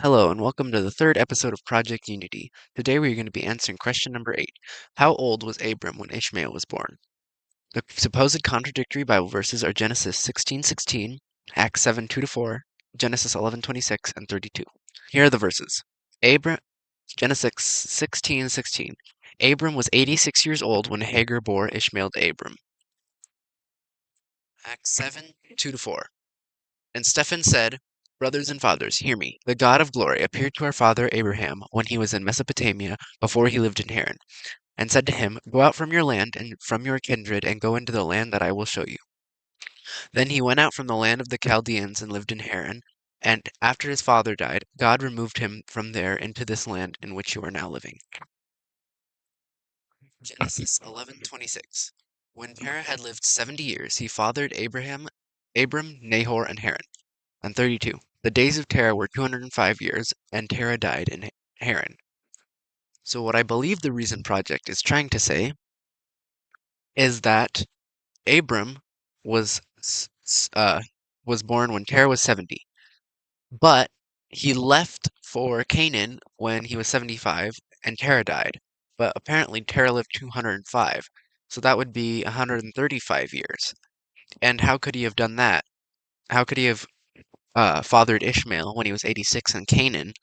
Hello and welcome to the third episode of Project Unity. Today we are going to be answering question number 8. How old was Abram when Ishmael was born? The supposed contradictory Bible verses are Genesis 16:16, Acts 7:2-4, Genesis 11:26, and 32. Here are the verses. Genesis 16:16. Abram was 86 years old when Hagar bore Ishmael to Abram. Acts 7:2-4. And Stephen said, Brothers and fathers, hear me. The God of glory appeared to our father Abraham when he was in Mesopotamia before he lived in Haran, and said to him, Go out from your land and from your kindred and go into the land that I will show you. Then he went out from the land of the Chaldeans and lived in Haran, and after his father died, God removed him from there into this land in which you are now living. Genesis 11:26. When Terah had lived 70 years, he fathered Abram, Nahor, and Haran. And 32. The days of Terah were 205 years, and Terah died in Haran. So what I believe the Reason Project is trying to say is that Abram was was born when Terah was 70, but he left for Canaan when he was 75, and Terah died. But apparently Terah lived 205, so that would be 135 years. And how could he have done that? How could he have fathered Ishmael when he was 86 in Canaan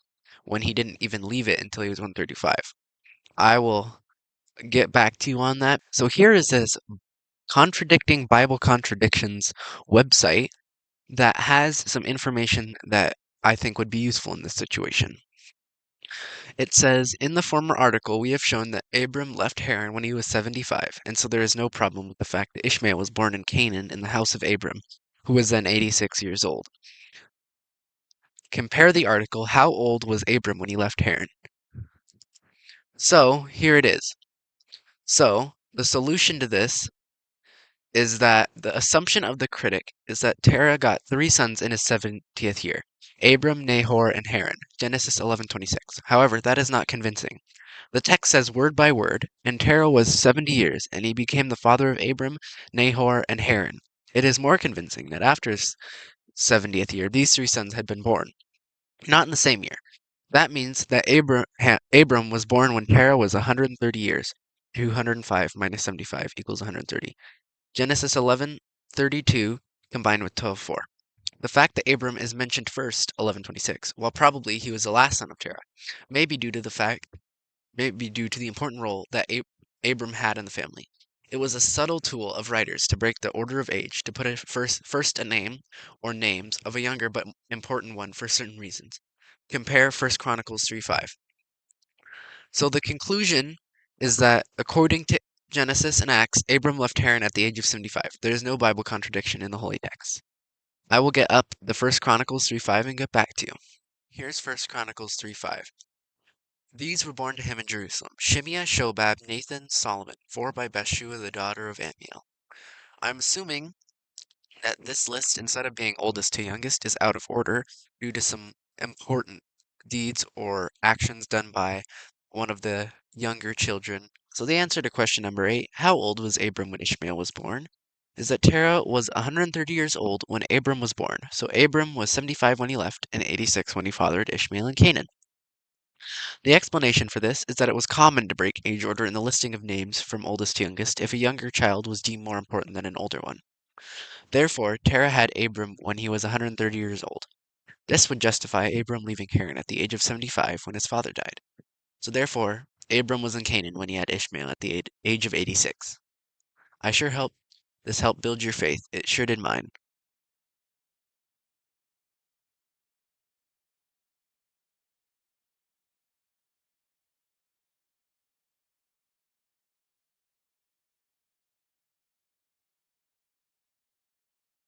when he didn't even leave it until he was 135? I will get back to you on that. So here is this contradicting Bible contradictions website that has some information that I think would be useful in this situation. It says, in the former article, we have shown that Abram left Haran when he was 75, and so there is no problem with the fact that Ishmael was born in Canaan in the house of Abram, who was then 86 years old. Compare the article, how old was Abram when he left Haran? So, here it is. So, the solution to this is that the assumption of the critic is that Terah got 3 sons in his 70th year, Abram, Nahor, and Haran, Genesis 11:26. However, that is not convincing. The text says word by word, and Terah was 70 years, and he became the father of Abram, Nahor, and Haran. It is more convincing that after his 70th year, these 3 sons had been born, not in the same year. That means that Abram was born when Terah was 130 years. 205 minus 75 equals 130. Genesis 11:32 combined with 12:4. The fact that Abram is mentioned first, 11:26, while probably he was the last son of Terah, may be due to the important role that Abram had in the family. It was a subtle tool of writers to break the order of age, to put first a name or names of a younger but important one for certain reasons. Compare 1 Chronicles 3:5. So the conclusion is that according to Genesis and Acts, Abram left Haran at the age of 75. There is no Bible contradiction in the holy text. I will get up the 1 Chronicles 3:5 and get back to you. Here's 1 Chronicles 3:5. These were born to him in Jerusalem: Shimea, Shobab, Nathan, Solomon, 4 by Bathsheba the daughter of Amiel. I'm assuming that this list, instead of being oldest to youngest, is out of order due to some important deeds or actions done by one of the younger children. So the answer to question number 8, how old was Abram when Ishmael was born, is that Terah was 130 years old when Abram was born. So Abram was 75 when he left and 86 when he fathered Ishmael in Canaan. The explanation for this is that it was common to break age order in the listing of names from oldest to youngest if a younger child was deemed more important than an older one. Therefore, Terah had Abram when he was 130 years old. This would justify Abram leaving Haran at the age of 75 when his father died. So therefore, Abram was in Canaan when he had Ishmael at the age of 86. I sure hope this helped build your faith. It sure did mine.